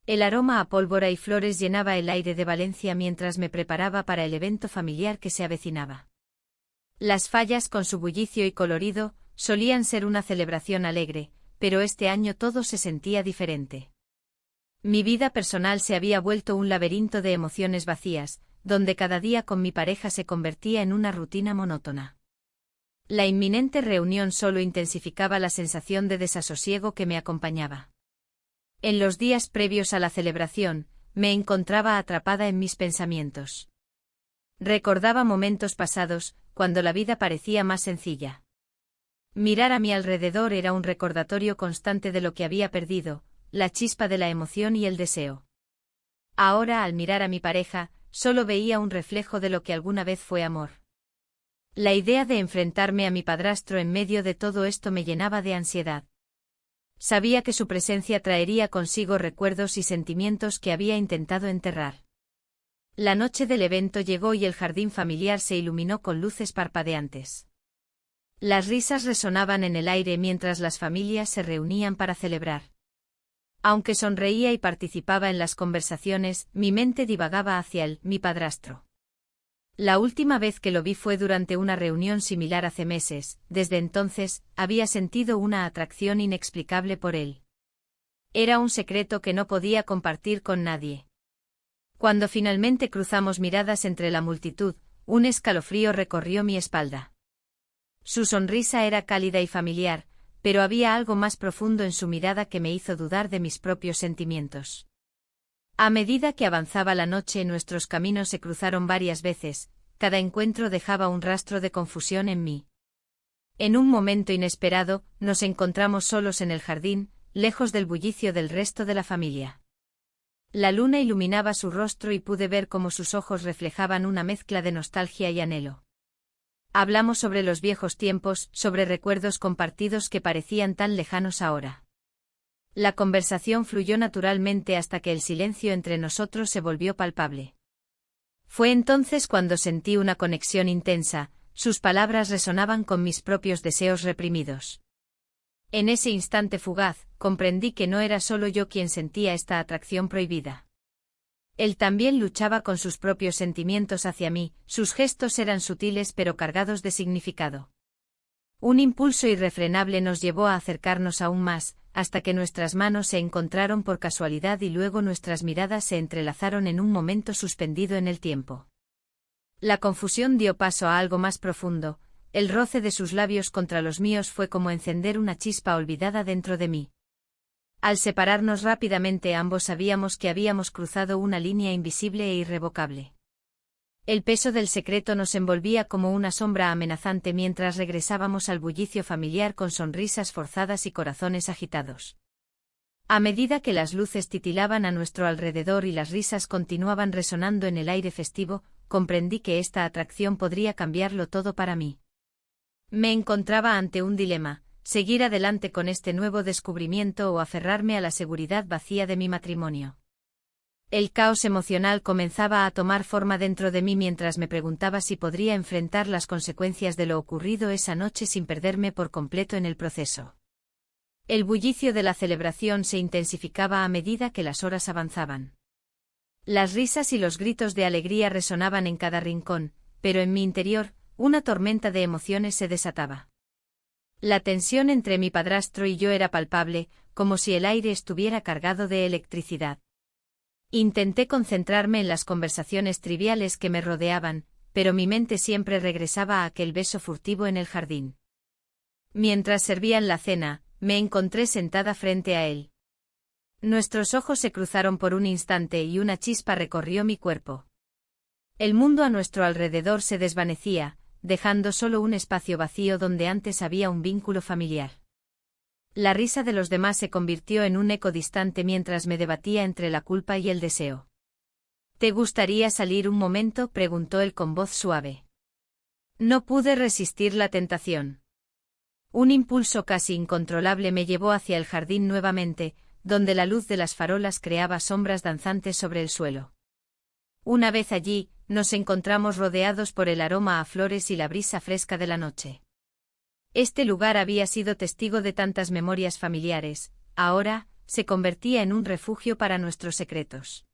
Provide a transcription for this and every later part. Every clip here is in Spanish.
El aroma a pólvora y flores llenaba el aire de Valencia mientras me preparaba para el evento familiar que se avecinaba. Las fallas, con su bullicio y colorido, solían ser una celebración alegre, pero este año todo se sentía diferente. Mi vida personal se había vuelto un laberinto de emociones vacías, donde cada día con mi pareja se convertía en una rutina monótona. La inminente reunión solo intensificaba la sensación de desasosiego que me acompañaba. En los días previos a la celebración, me encontraba atrapada en mis pensamientos. Recordaba momentos pasados, cuando la vida parecía más sencilla. Mirar a mi alrededor era un recordatorio constante de lo que había perdido, la chispa de la emoción y el deseo. Ahora, al mirar a mi pareja, solo veía un reflejo de lo que alguna vez fue amor. La idea de enfrentarme a mi padrastro en medio de todo esto me llenaba de ansiedad. Sabía que su presencia traería consigo recuerdos y sentimientos que había intentado enterrar. La noche del evento llegó y el jardín familiar se iluminó con luces parpadeantes. Las risas resonaban en el aire mientras las familias se reunían para celebrar. Aunque sonreía y participaba en las conversaciones, mi mente divagaba hacia mi padrastro. La última vez que lo vi fue durante una reunión similar hace meses. Desde entonces, había sentido una atracción inexplicable por él. Era un secreto que no podía compartir con nadie. Cuando finalmente cruzamos miradas entre la multitud, un escalofrío recorrió mi espalda. Su sonrisa era cálida y familiar, pero había algo más profundo en su mirada que me hizo dudar de mis propios sentimientos. A medida que avanzaba la noche, nuestros caminos se cruzaron varias veces, cada encuentro dejaba un rastro de confusión en mí. En un momento inesperado, nos encontramos solos en el jardín, lejos del bullicio del resto de la familia. La luna iluminaba su rostro y pude ver cómo sus ojos reflejaban una mezcla de nostalgia y anhelo. Hablamos sobre los viejos tiempos, sobre recuerdos compartidos que parecían tan lejanos ahora. La conversación fluyó naturalmente hasta que el silencio entre nosotros se volvió palpable. Fue entonces cuando sentí una conexión intensa, sus palabras resonaban con mis propios deseos reprimidos. En ese instante fugaz, comprendí que no era solo yo quien sentía esta atracción prohibida. Él también luchaba con sus propios sentimientos hacia mí, sus gestos eran sutiles pero cargados de significado. Un impulso irrefrenable nos llevó a acercarnos aún más, hasta que nuestras manos se encontraron por casualidad y luego nuestras miradas se entrelazaron en un momento suspendido en el tiempo. La confusión dio paso a algo más profundo, el roce de sus labios contra los míos fue como encender una chispa olvidada dentro de mí. Al separarnos rápidamente ambos sabíamos que habíamos cruzado una línea invisible e irrevocable. El peso del secreto nos envolvía como una sombra amenazante mientras regresábamos al bullicio familiar con sonrisas forzadas y corazones agitados. A medida que las luces titilaban a nuestro alrededor y las risas continuaban resonando en el aire festivo, comprendí que esta atracción podría cambiarlo todo para mí. Me encontraba ante un dilema: seguir adelante con este nuevo descubrimiento o aferrarme a la seguridad vacía de mi matrimonio. El caos emocional comenzaba a tomar forma dentro de mí mientras me preguntaba si podría enfrentar las consecuencias de lo ocurrido esa noche sin perderme por completo en el proceso. El bullicio de la celebración se intensificaba a medida que las horas avanzaban. Las risas y los gritos de alegría resonaban en cada rincón, pero en mi interior, una tormenta de emociones se desataba. La tensión entre mi padrastro y yo era palpable, como si el aire estuviera cargado de electricidad. Intenté concentrarme en las conversaciones triviales que me rodeaban, pero mi mente siempre regresaba a aquel beso furtivo en el jardín. Mientras servían la cena, me encontré sentada frente a él. Nuestros ojos se cruzaron por un instante y una chispa recorrió mi cuerpo. El mundo a nuestro alrededor se desvanecía, dejando solo un espacio vacío donde antes había un vínculo familiar. La risa de los demás se convirtió en un eco distante mientras me debatía entre la culpa y el deseo. ¿Te gustaría salir un momento?, preguntó él con voz suave. No pude resistir la tentación. Un impulso casi incontrolable me llevó hacia el jardín nuevamente, donde la luz de las farolas creaba sombras danzantes sobre el suelo. Una vez allí, nos encontramos rodeados por el aroma a flores y la brisa fresca de la noche. Este lugar había sido testigo de tantas memorias familiares, ahora, se convertía en un refugio para nuestros secretos.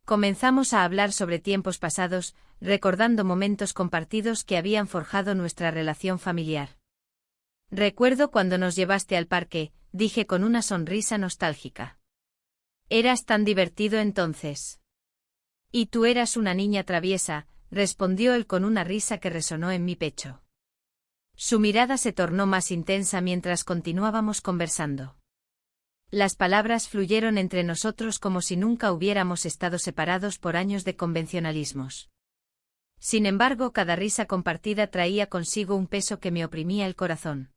Comenzamos a hablar sobre tiempos pasados, recordando momentos compartidos que habían forjado nuestra relación familiar. Recuerdo cuando nos llevaste al parque, dije con una sonrisa nostálgica. Eras tan divertido entonces. Y tú eras una niña traviesa, respondió él con una risa que resonó en mi pecho. Su mirada se tornó más intensa mientras continuábamos conversando. Las palabras fluyeron entre nosotros como si nunca hubiéramos estado separados por años de convencionalismos. Sin embargo, cada risa compartida traía consigo un peso que me oprimía el corazón.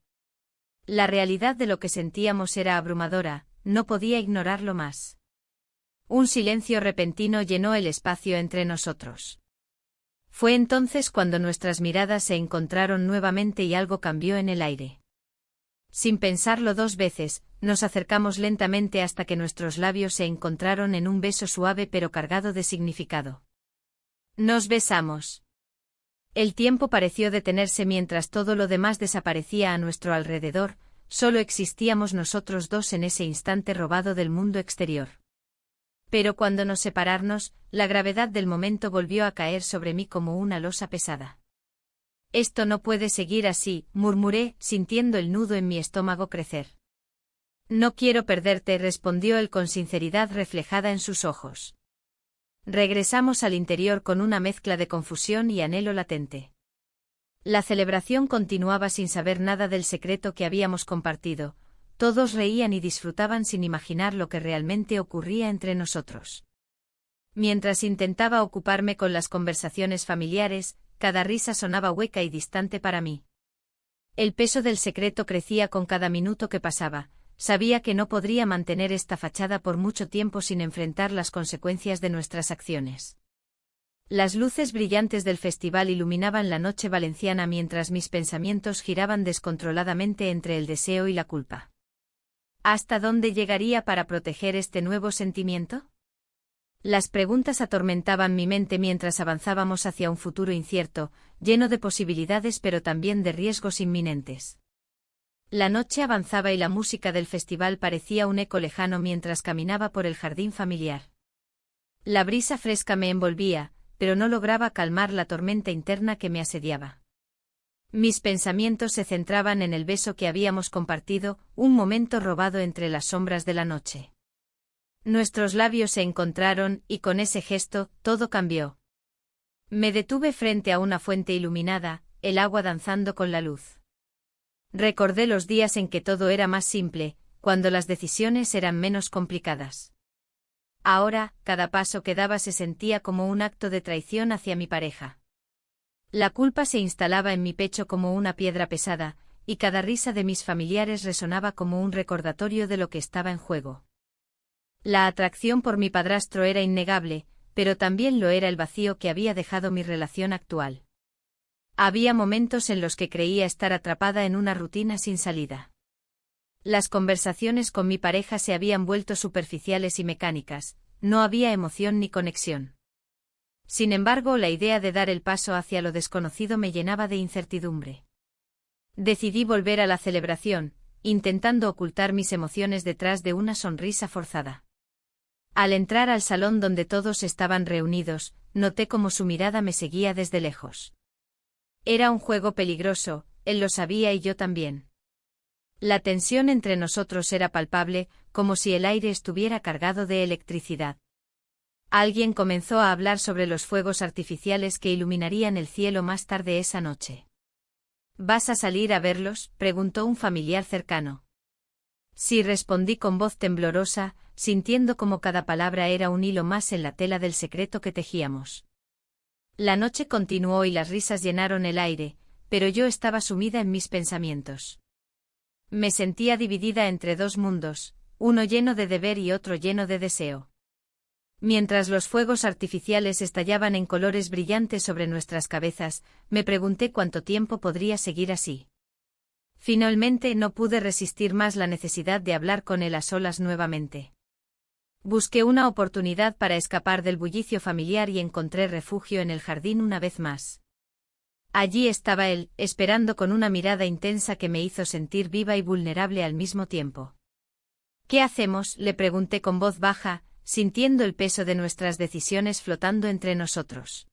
La realidad de lo que sentíamos era abrumadora, no podía ignorarlo más. Un silencio repentino llenó el espacio entre nosotros. Fue entonces cuando nuestras miradas se encontraron nuevamente y algo cambió en el aire. Sin pensarlo dos veces, nos acercamos lentamente hasta que nuestros labios se encontraron en un beso suave pero cargado de significado. Nos besamos. El tiempo pareció detenerse mientras todo lo demás desaparecía a nuestro alrededor, solo existíamos nosotros dos en ese instante robado del mundo exterior. Pero cuando nos separamos, la gravedad del momento volvió a caer sobre mí como una losa pesada. Esto no puede seguir así, murmuré, sintiendo el nudo en mi estómago crecer. No quiero perderte, respondió él con sinceridad reflejada en sus ojos. Regresamos al interior con una mezcla de confusión y anhelo latente. La celebración continuaba sin saber nada del secreto que habíamos compartido, todos reían y disfrutaban sin imaginar lo que realmente ocurría entre nosotros. Mientras intentaba ocuparme con las conversaciones familiares, cada risa sonaba hueca y distante para mí. El peso del secreto crecía con cada minuto que pasaba, sabía que no podría mantener esta fachada por mucho tiempo sin enfrentar las consecuencias de nuestras acciones. Las luces brillantes del festival iluminaban la noche valenciana mientras mis pensamientos giraban descontroladamente entre el deseo y la culpa. ¿Hasta dónde llegaría para proteger este nuevo sentimiento? Las preguntas atormentaban mi mente mientras avanzábamos hacia un futuro incierto, lleno de posibilidades pero también de riesgos inminentes. La noche avanzaba y la música del festival parecía un eco lejano mientras caminaba por el jardín familiar. La brisa fresca me envolvía, pero no lograba calmar la tormenta interna que me asediaba. Mis pensamientos se centraban en el beso que habíamos compartido, un momento robado entre las sombras de la noche. Nuestros labios se encontraron y con ese gesto, todo cambió. Me detuve frente a una fuente iluminada, el agua danzando con la luz. Recordé los días en que todo era más simple, cuando las decisiones eran menos complicadas. Ahora, cada paso que daba se sentía como un acto de traición hacia mi pareja. La culpa se instalaba en mi pecho como una piedra pesada, y cada risa de mis familiares resonaba como un recordatorio de lo que estaba en juego. La atracción por mi padrastro era innegable, pero también lo era el vacío que había dejado mi relación actual. Había momentos en los que creía estar atrapada en una rutina sin salida. Las conversaciones con mi pareja se habían vuelto superficiales y mecánicas, no había emoción ni conexión. Sin embargo, la idea de dar el paso hacia lo desconocido me llenaba de incertidumbre. Decidí volver a la celebración, intentando ocultar mis emociones detrás de una sonrisa forzada. Al entrar al salón donde todos estaban reunidos, noté cómo su mirada me seguía desde lejos. Era un juego peligroso, él lo sabía y yo también. La tensión entre nosotros era palpable, como si el aire estuviera cargado de electricidad. Alguien comenzó a hablar sobre los fuegos artificiales que iluminarían el cielo más tarde esa noche. ¿Vas a salir a verlos?, preguntó un familiar cercano. Sí, respondí con voz temblorosa, sintiendo como cada palabra era un hilo más en la tela del secreto que tejíamos. La noche continuó y las risas llenaron el aire, pero yo estaba sumida en mis pensamientos. Me sentía dividida entre dos mundos, uno lleno de deber y otro lleno de deseo. Mientras los fuegos artificiales estallaban en colores brillantes sobre nuestras cabezas, me pregunté cuánto tiempo podría seguir así. Finalmente no pude resistir más la necesidad de hablar con él a solas nuevamente. Busqué una oportunidad para escapar del bullicio familiar y encontré refugio en el jardín una vez más. Allí estaba él, esperando con una mirada intensa que me hizo sentir viva y vulnerable al mismo tiempo. ¿Qué hacemos?, le pregunté con voz baja, sintiendo el peso de nuestras decisiones flotando entre nosotros.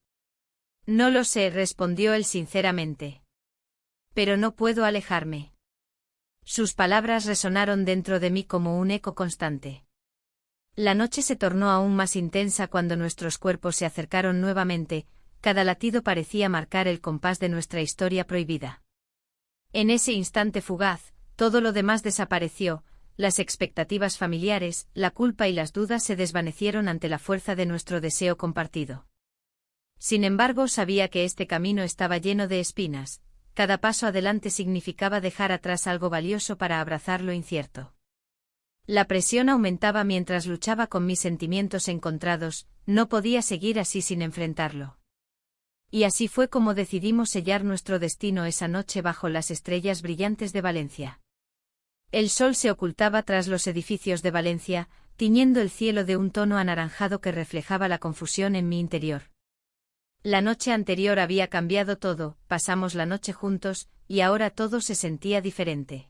No lo sé, respondió él sinceramente. Pero no puedo alejarme. Sus palabras resonaron dentro de mí como un eco constante. La noche se tornó aún más intensa cuando nuestros cuerpos se acercaron nuevamente, cada latido parecía marcar el compás de nuestra historia prohibida. En ese instante fugaz, todo lo demás desapareció, las expectativas familiares, la culpa y las dudas se desvanecieron ante la fuerza de nuestro deseo compartido. Sin embargo, sabía que este camino estaba lleno de espinas, cada paso adelante significaba dejar atrás algo valioso para abrazar lo incierto. La presión aumentaba mientras luchaba con mis sentimientos encontrados, no podía seguir así sin enfrentarlo. Y así fue como decidimos sellar nuestro destino esa noche bajo las estrellas brillantes de Valencia. El sol se ocultaba tras los edificios de Valencia, tiñendo el cielo de un tono anaranjado que reflejaba la confusión en mi interior. La noche anterior había cambiado todo, pasamos la noche juntos, y ahora todo se sentía diferente.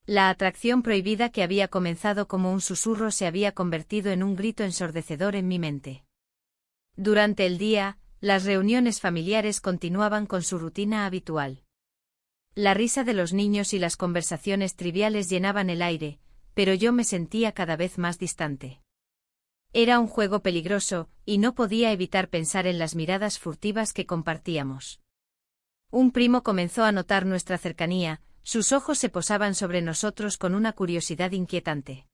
La atracción prohibida que había comenzado como un susurro se había convertido en un grito ensordecedor en mi mente. Durante el día, las reuniones familiares continuaban con su rutina habitual. La risa de los niños y las conversaciones triviales llenaban el aire, pero yo me sentía cada vez más distante. Era un juego peligroso, y no podía evitar pensar en las miradas furtivas que compartíamos. Un primo comenzó a notar nuestra cercanía, sus ojos se posaban sobre nosotros con una curiosidad inquietante.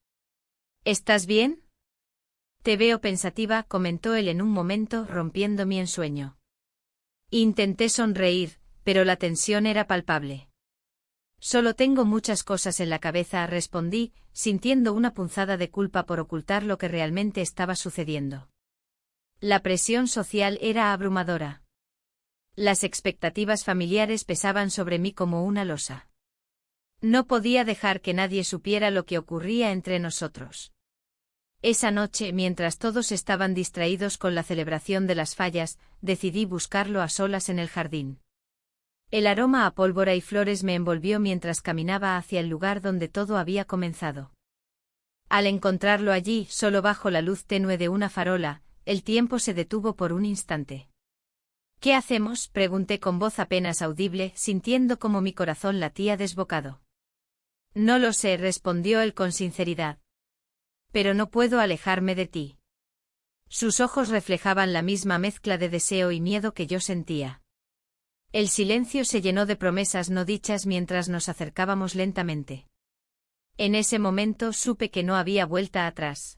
¿Estás bien? Te veo pensativa, comentó él en un momento, rompiendo mi ensueño. Intenté sonreír, pero la tensión era palpable. Solo tengo muchas cosas en la cabeza, respondí, sintiendo una punzada de culpa por ocultar lo que realmente estaba sucediendo. La presión social era abrumadora. Las expectativas familiares pesaban sobre mí como una losa. No podía dejar que nadie supiera lo que ocurría entre nosotros. Esa noche, mientras todos estaban distraídos con la celebración de las fallas, decidí buscarlo a solas en el jardín. El aroma a pólvora y flores me envolvió mientras caminaba hacia el lugar donde todo había comenzado. Al encontrarlo allí, solo bajo la luz tenue de una farola, el tiempo se detuvo por un instante. ¿Qué hacemos?, pregunté con voz apenas audible, sintiendo como mi corazón latía desbocado. No lo sé, respondió él con sinceridad. Pero no puedo alejarme de ti. Sus ojos reflejaban la misma mezcla de deseo y miedo que yo sentía. El silencio se llenó de promesas no dichas mientras nos acercábamos lentamente. En ese momento supe que no había vuelta atrás.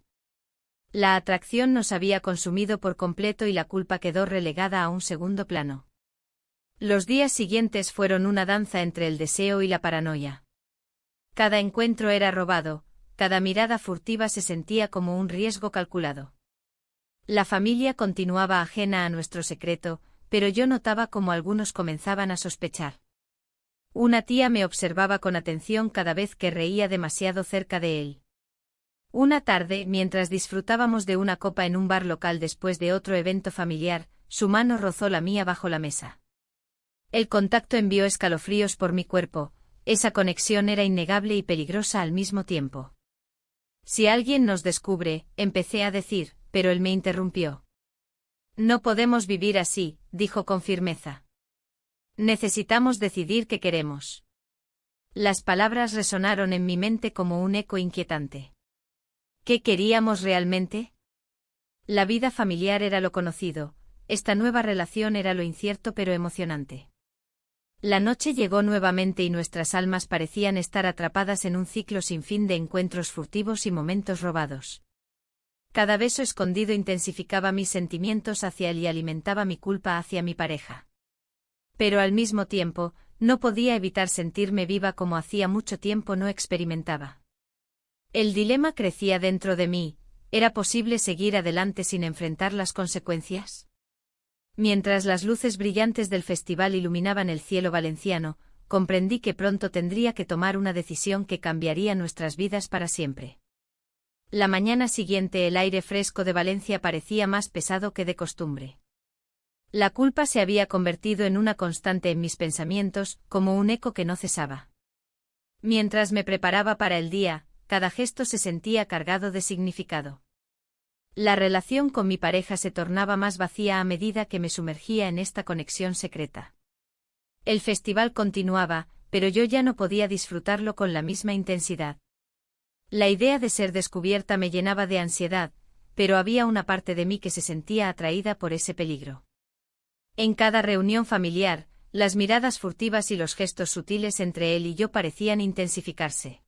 La atracción nos había consumido por completo y la culpa quedó relegada a un segundo plano. Los días siguientes fueron una danza entre el deseo y la paranoia. Cada encuentro era robado, cada mirada furtiva se sentía como un riesgo calculado. La familia continuaba ajena a nuestro secreto, pero yo notaba como algunos comenzaban a sospechar. Una tía me observaba con atención cada vez que reía demasiado cerca de él. Una tarde, mientras disfrutábamos de una copa en un bar local después de otro evento familiar, su mano rozó la mía bajo la mesa. El contacto envió escalofríos por mi cuerpo, esa conexión era innegable y peligrosa al mismo tiempo. Si alguien nos descubre, empecé a decir, pero él me interrumpió. No podemos vivir así, dijo con firmeza. Necesitamos decidir qué queremos. Las palabras resonaron en mi mente como un eco inquietante. ¿Qué queríamos realmente? La vida familiar era lo conocido, esta nueva relación era lo incierto pero emocionante. La noche llegó nuevamente y nuestras almas parecían estar atrapadas en un ciclo sin fin de encuentros furtivos y momentos robados. Cada beso escondido intensificaba mis sentimientos hacia él y alimentaba mi culpa hacia mi pareja. Pero al mismo tiempo, no podía evitar sentirme viva como hacía mucho tiempo no experimentaba. El dilema crecía dentro de mí, ¿era posible seguir adelante sin enfrentar las consecuencias? Mientras las luces brillantes del festival iluminaban el cielo valenciano, comprendí que pronto tendría que tomar una decisión que cambiaría nuestras vidas para siempre. La mañana siguiente el aire fresco de Valencia parecía más pesado que de costumbre. La culpa se había convertido en una constante en mis pensamientos, como un eco que no cesaba. Mientras me preparaba para el día, cada gesto se sentía cargado de significado. La relación con mi pareja se tornaba más vacía a medida que me sumergía en esta conexión secreta. El festival continuaba, pero yo ya no podía disfrutarlo con la misma intensidad. La idea de ser descubierta me llenaba de ansiedad, pero había una parte de mí que se sentía atraída por ese peligro. En cada reunión familiar, las miradas furtivas y los gestos sutiles entre él y yo parecían intensificarse.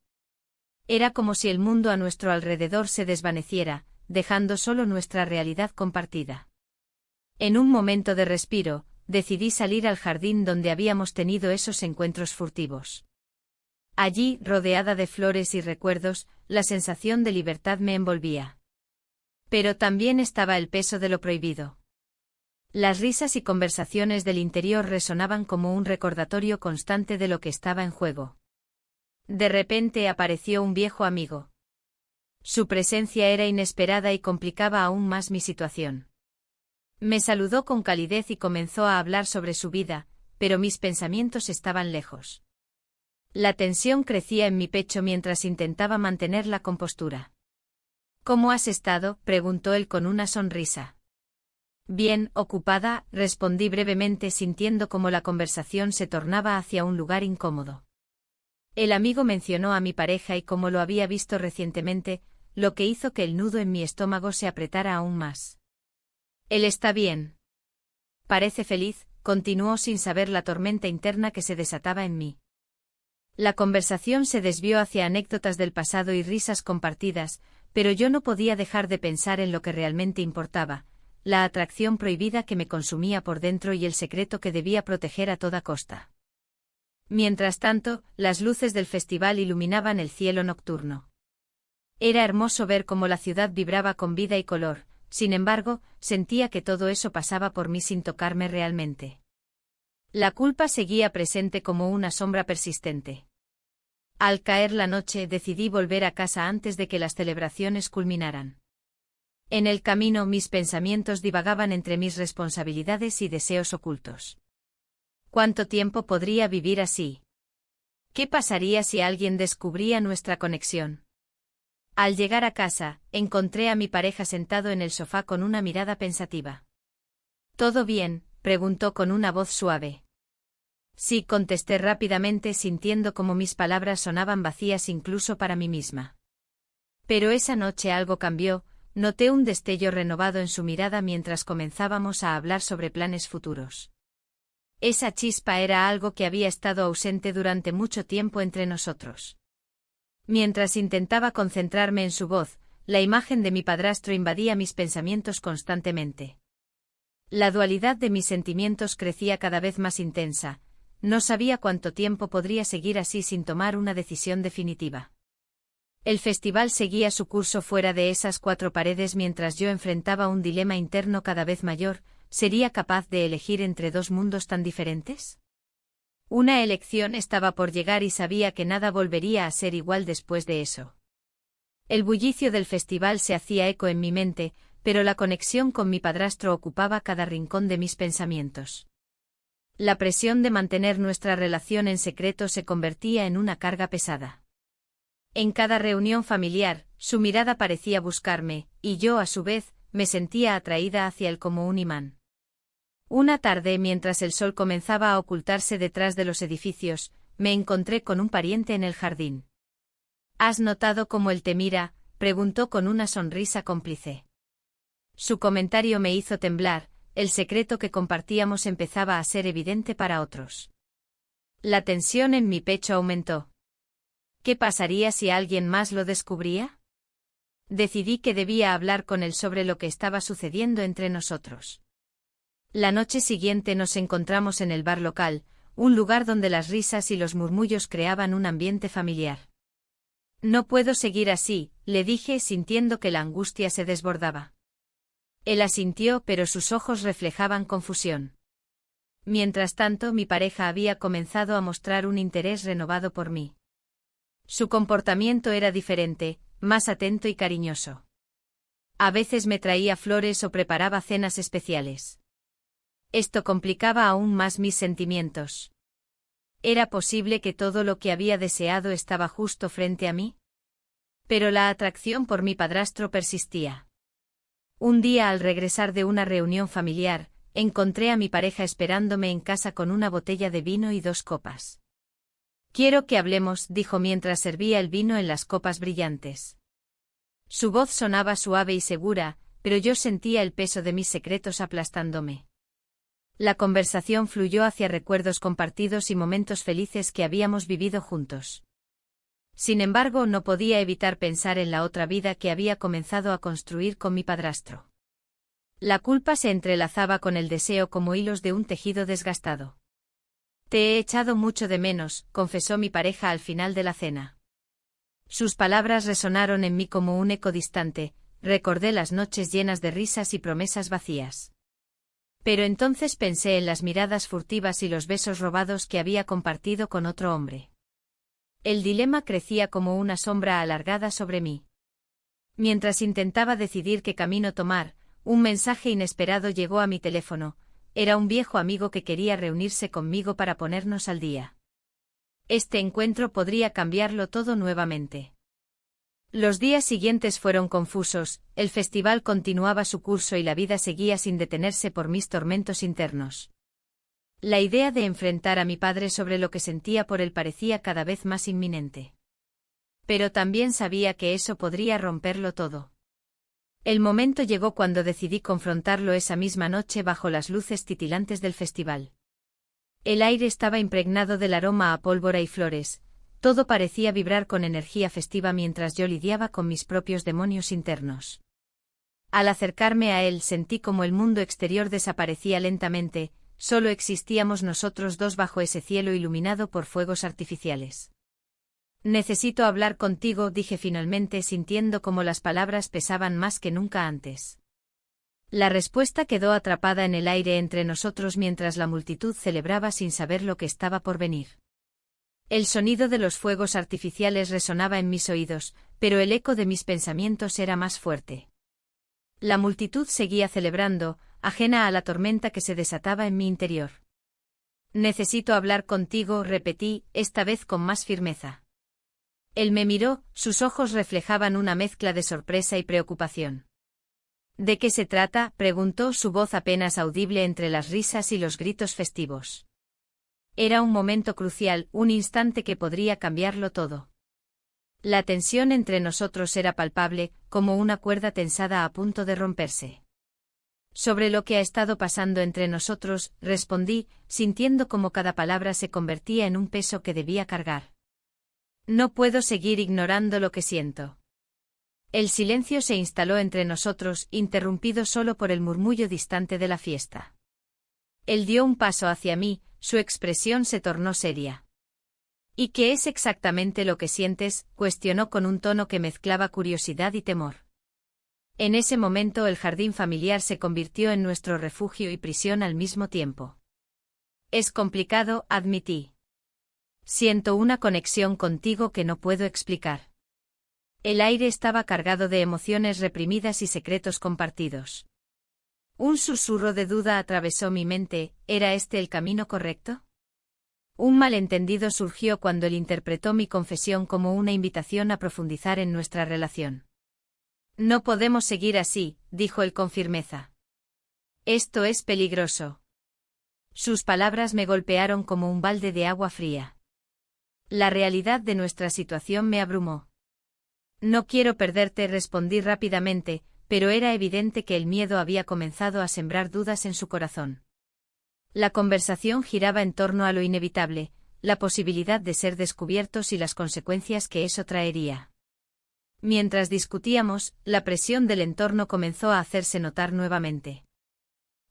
Era como si el mundo a nuestro alrededor se desvaneciera, dejando solo nuestra realidad compartida. En un momento de respiro, decidí salir al jardín donde habíamos tenido esos encuentros furtivos. Allí, rodeada de flores y recuerdos, la sensación de libertad me envolvía. Pero también estaba el peso de lo prohibido. Las risas y conversaciones del interior resonaban como un recordatorio constante de lo que estaba en juego. De repente apareció un viejo amigo. Su presencia era inesperada y complicaba aún más mi situación. Me saludó con calidez y comenzó a hablar sobre su vida, pero mis pensamientos estaban lejos. La tensión crecía en mi pecho mientras intentaba mantener la compostura. ¿Cómo has estado?, preguntó él con una sonrisa. Bien, ocupada, respondí brevemente sintiendo cómo la conversación se tornaba hacia un lugar incómodo. El amigo mencionó a mi pareja y cómo lo había visto recientemente, lo que hizo que el nudo en mi estómago se apretara aún más. Él está bien. Parece feliz, continuó sin saber la tormenta interna que se desataba en mí. La conversación se desvió hacia anécdotas del pasado y risas compartidas, pero yo no podía dejar de pensar en lo que realmente importaba, la atracción prohibida que me consumía por dentro y el secreto que debía proteger a toda costa. Mientras tanto, las luces del festival iluminaban el cielo nocturno. Era hermoso ver cómo la ciudad vibraba con vida y color, sin embargo, sentía que todo eso pasaba por mí sin tocarme realmente. La culpa seguía presente como una sombra persistente. Al caer la noche decidí volver a casa antes de que las celebraciones culminaran. En el camino mis pensamientos divagaban entre mis responsabilidades y deseos ocultos. ¿Cuánto tiempo podría vivir así? ¿Qué pasaría si alguien descubría nuestra conexión? Al llegar a casa, encontré a mi pareja sentado en el sofá con una mirada pensativa. ¿Todo bien?, preguntó con una voz suave. Sí, contesté rápidamente sintiendo como mis palabras sonaban vacías incluso para mí misma. Pero esa noche algo cambió, noté un destello renovado en su mirada mientras comenzábamos a hablar sobre planes futuros. Esa chispa era algo que había estado ausente durante mucho tiempo entre nosotros. Mientras intentaba concentrarme en su voz, la imagen de mi padrastro invadía mis pensamientos constantemente. La dualidad de mis sentimientos crecía cada vez más intensa. No sabía cuánto tiempo podría seguir así sin tomar una decisión definitiva. El festival seguía su curso fuera de esas cuatro paredes mientras yo enfrentaba un dilema interno cada vez mayor. ¿Sería capaz de elegir entre dos mundos tan diferentes? Una elección estaba por llegar y sabía que nada volvería a ser igual después de eso. El bullicio del festival se hacía eco en mi mente, pero la conexión con mi padrastro ocupaba cada rincón de mis pensamientos. La presión de mantener nuestra relación en secreto se convertía en una carga pesada. En cada reunión familiar, su mirada parecía buscarme, y yo, a su vez, me sentía atraída hacia él como un imán. Una tarde, mientras el sol comenzaba a ocultarse detrás de los edificios, me encontré con un pariente en el jardín. ¿Has notado cómo él te mira?, preguntó con una sonrisa cómplice. Su comentario me hizo temblar, el secreto que compartíamos empezaba a ser evidente para otros. La tensión en mi pecho aumentó. ¿Qué pasaría si alguien más lo descubría? Decidí que debía hablar con él sobre lo que estaba sucediendo entre nosotros. La noche siguiente nos encontramos en el bar local, un lugar donde las risas y los murmullos creaban un ambiente familiar. No puedo seguir así, le dije sintiendo que la angustia se desbordaba. Él asintió, pero sus ojos reflejaban confusión. Mientras tanto, mi pareja había comenzado a mostrar un interés renovado por mí. Su comportamiento era diferente, más atento y cariñoso. A veces me traía flores o preparaba cenas especiales. Esto complicaba aún más mis sentimientos. ¿Era posible que todo lo que había deseado estaba justo frente a mí? Pero la atracción por mi padrastro persistía. Un día, al regresar de una reunión familiar, encontré a mi pareja esperándome en casa con una botella de vino y 2 copas. «Quiero que hablemos», dijo mientras servía el vino en las copas brillantes. Su voz sonaba suave y segura, pero yo sentía el peso de mis secretos aplastándome. La conversación fluyó hacia recuerdos compartidos y momentos felices que habíamos vivido juntos. Sin embargo, no podía evitar pensar en la otra vida que había comenzado a construir con mi padrastro. La culpa se entrelazaba con el deseo como hilos de un tejido desgastado. «Te he echado mucho de menos», confesó mi pareja al final de la cena. Sus palabras resonaron en mí como un eco distante, recordé las noches llenas de risas y promesas vacías. Pero entonces pensé en las miradas furtivas y los besos robados que había compartido con otro hombre. El dilema crecía como una sombra alargada sobre mí. Mientras intentaba decidir qué camino tomar, un mensaje inesperado llegó a mi teléfono. Era un viejo amigo que quería reunirse conmigo para ponernos al día. Este encuentro podría cambiarlo todo nuevamente. Los días siguientes fueron confusos, el festival continuaba su curso y la vida seguía sin detenerse por mis tormentos internos. La idea de enfrentar a mi padre sobre lo que sentía por él parecía cada vez más inminente. Pero también sabía que eso podría romperlo todo. El momento llegó cuando decidí confrontarlo esa misma noche bajo las luces titilantes del festival. El aire estaba impregnado del aroma a pólvora y flores, todo parecía vibrar con energía festiva mientras yo lidiaba con mis propios demonios internos. Al acercarme a él sentí como el mundo exterior desaparecía lentamente, solo existíamos nosotros dos bajo ese cielo iluminado por fuegos artificiales. «Necesito hablar contigo», dije finalmente sintiendo como las palabras pesaban más que nunca antes. La respuesta quedó atrapada en el aire entre nosotros mientras la multitud celebraba sin saber lo que estaba por venir. El sonido de los fuegos artificiales resonaba en mis oídos, pero el eco de mis pensamientos era más fuerte. La multitud seguía celebrando, ajena a la tormenta que se desataba en mi interior. «Necesito hablar contigo», repetí, esta vez con más firmeza. Él me miró, sus ojos reflejaban una mezcla de sorpresa y preocupación. «¿De qué se trata?», preguntó, su voz apenas audible entre las risas y los gritos festivos. Era un momento crucial, un instante que podría cambiarlo todo. La tensión entre nosotros era palpable, como una cuerda tensada a punto de romperse. «Sobre lo que ha estado pasando entre nosotros», respondí, sintiendo como cada palabra se convertía en un peso que debía cargar. «No puedo seguir ignorando lo que siento». El silencio se instaló entre nosotros, interrumpido solo por el murmullo distante de la fiesta. Él dio un paso hacia mí, su expresión se tornó seria. «¿Y qué es exactamente lo que sientes?», cuestionó con un tono que mezclaba curiosidad y temor. En ese momento el jardín familiar se convirtió en nuestro refugio y prisión al mismo tiempo. «Es complicado», admití. «Siento una conexión contigo que no puedo explicar». El aire estaba cargado de emociones reprimidas y secretos compartidos. Un susurro de duda atravesó mi mente, ¿era este el camino correcto? Un malentendido surgió cuando él interpretó mi confesión como una invitación a profundizar en nuestra relación. «No podemos seguir así», dijo él con firmeza. «Esto es peligroso». Sus palabras me golpearon como un balde de agua fría. La realidad de nuestra situación me abrumó. «No quiero perderte», respondí rápidamente, pero era evidente que el miedo había comenzado a sembrar dudas en su corazón. La conversación giraba en torno a lo inevitable, la posibilidad de ser descubiertos y las consecuencias que eso traería. Mientras discutíamos, la presión del entorno comenzó a hacerse notar nuevamente.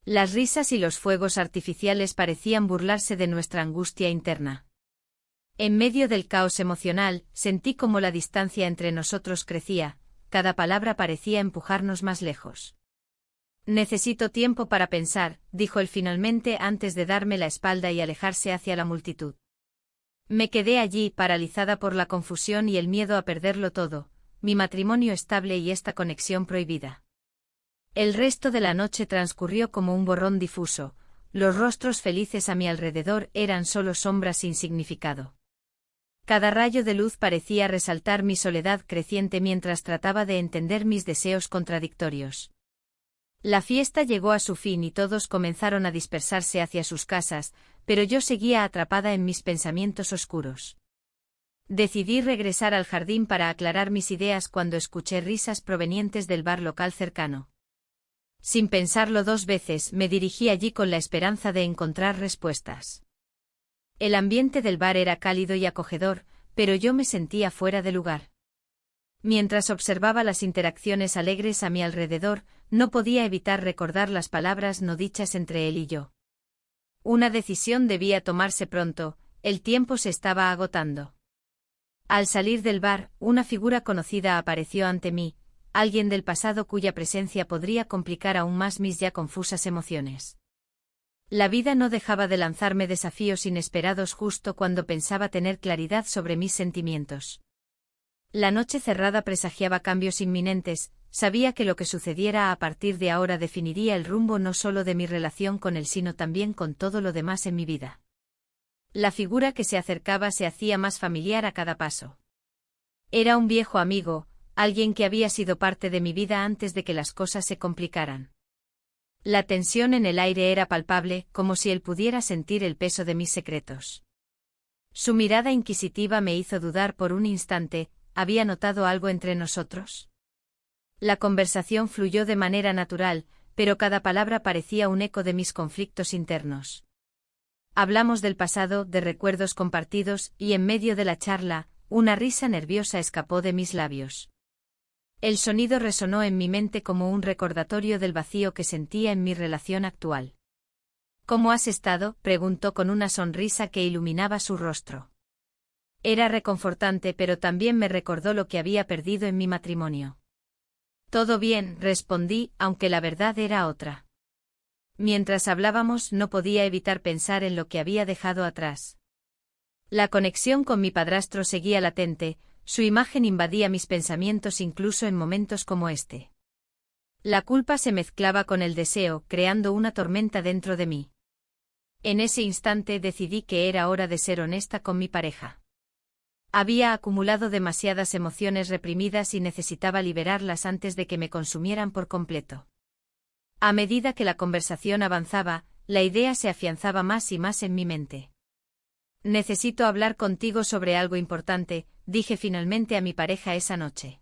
Las risas y los fuegos artificiales parecían burlarse de nuestra angustia interna. En medio del caos emocional, sentí como la distancia entre nosotros crecía, cada palabra parecía empujarnos más lejos. «Necesito tiempo para pensar», dijo él finalmente antes de darme la espalda y alejarse hacia la multitud. Me quedé allí paralizada por la confusión y el miedo a perderlo todo, mi matrimonio estable y esta conexión prohibida. El resto de la noche transcurrió como un borrón difuso, los rostros felices a mi alrededor eran solo sombras sin significado. Cada rayo de luz parecía resaltar mi soledad creciente mientras trataba de entender mis deseos contradictorios. La fiesta llegó a su fin y todos comenzaron a dispersarse hacia sus casas, pero yo seguía atrapada en mis pensamientos oscuros. Decidí regresar al jardín para aclarar mis ideas cuando escuché risas provenientes del bar local cercano. Sin pensarlo dos veces, me dirigí allí con la esperanza de encontrar respuestas. El ambiente del bar era cálido y acogedor, pero yo me sentía fuera de lugar. Mientras observaba las interacciones alegres a mi alrededor, no podía evitar recordar las palabras no dichas entre él y yo. Una decisión debía tomarse pronto, el tiempo se estaba agotando. Al salir del bar, una figura conocida apareció ante mí, alguien del pasado cuya presencia podría complicar aún más mis ya confusas emociones. La vida no dejaba de lanzarme desafíos inesperados justo cuando pensaba tener claridad sobre mis sentimientos. La noche cerrada presagiaba cambios inminentes, sabía que lo que sucediera a partir de ahora definiría el rumbo no solo de mi relación con él sino también con todo lo demás en mi vida. La figura que se acercaba se hacía más familiar a cada paso. Era un viejo amigo, alguien que había sido parte de mi vida antes de que las cosas se complicaran. La tensión en el aire era palpable, como si él pudiera sentir el peso de mis secretos. Su mirada inquisitiva me hizo dudar por un instante, ¿había notado algo entre nosotros? La conversación fluyó de manera natural, pero cada palabra parecía un eco de mis conflictos internos. Hablamos del pasado, de recuerdos compartidos, y en medio de la charla, una risa nerviosa escapó de mis labios. El sonido resonó en mi mente como un recordatorio del vacío que sentía en mi relación actual. ¿Cómo has estado?, preguntó con una sonrisa que iluminaba su rostro. Era reconfortante, pero también me recordó lo que había perdido en mi matrimonio. Todo bien, respondí, aunque la verdad era otra. Mientras hablábamos no podía evitar pensar en lo que había dejado atrás. La conexión con mi padrastro seguía latente, su imagen invadía mis pensamientos incluso en momentos como este. La culpa se mezclaba con el deseo, creando una tormenta dentro de mí. En ese instante decidí que era hora de ser honesta con mi pareja. Había acumulado demasiadas emociones reprimidas y necesitaba liberarlas antes de que me consumieran por completo. A medida que la conversación avanzaba, la idea se afianzaba más y más en mi mente. Necesito hablar contigo sobre algo importante, dije finalmente a mi pareja esa noche.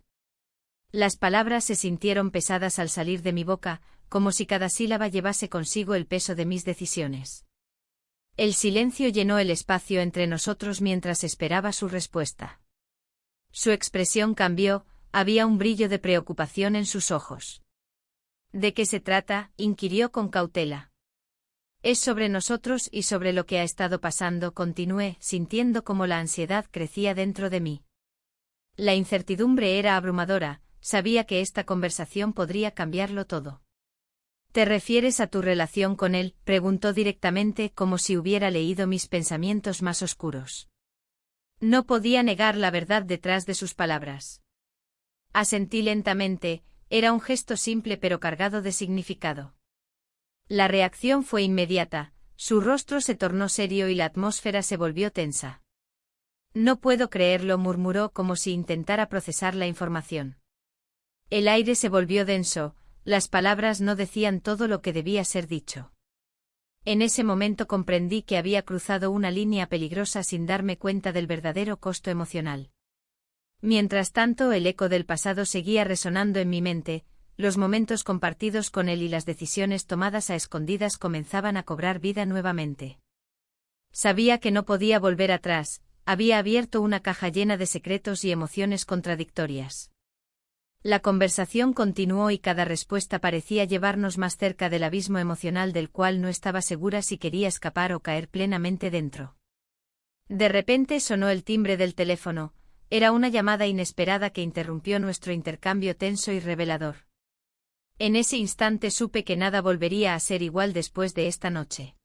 Las palabras se sintieron pesadas al salir de mi boca, como si cada sílaba llevase consigo el peso de mis decisiones. El silencio llenó el espacio entre nosotros mientras esperaba su respuesta. Su expresión cambió, había un brillo de preocupación en sus ojos. ¿De qué se trata?, inquirió con cautela. Es sobre nosotros y sobre lo que ha estado pasando, continué, sintiendo cómo la ansiedad crecía dentro de mí. La incertidumbre era abrumadora, sabía que esta conversación podría cambiarlo todo. ¿Te refieres a tu relación con él?, preguntó directamente como si hubiera leído mis pensamientos más oscuros. No podía negar la verdad detrás de sus palabras. Asentí lentamente, era un gesto simple pero cargado de significado. La reacción fue inmediata, su rostro se tornó serio y la atmósfera se volvió tensa. No puedo creerlo, murmuró como si intentara procesar la información. El aire se volvió denso, las palabras no decían todo lo que debía ser dicho. En ese momento comprendí que había cruzado una línea peligrosa sin darme cuenta del verdadero costo emocional. Mientras tanto, el eco del pasado seguía resonando en mi mente. Los momentos compartidos con él y las decisiones tomadas a escondidas comenzaban a cobrar vida nuevamente. Sabía que no podía volver atrás, había abierto una caja llena de secretos y emociones contradictorias. La conversación continuó y cada respuesta parecía llevarnos más cerca del abismo emocional del cual no estaba segura si quería escapar o caer plenamente dentro. De repente sonó el timbre del teléfono, era una llamada inesperada que interrumpió nuestro intercambio tenso y revelador. En ese instante supe que nada volvería a ser igual después de esta noche.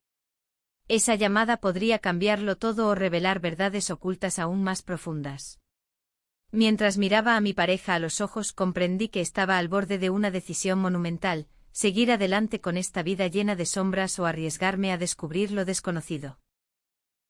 Esa llamada podría cambiarlo todo o revelar verdades ocultas aún más profundas. Mientras miraba a mi pareja a los ojos comprendí que estaba al borde de una decisión monumental, seguir adelante con esta vida llena de sombras o arriesgarme a descubrir lo desconocido.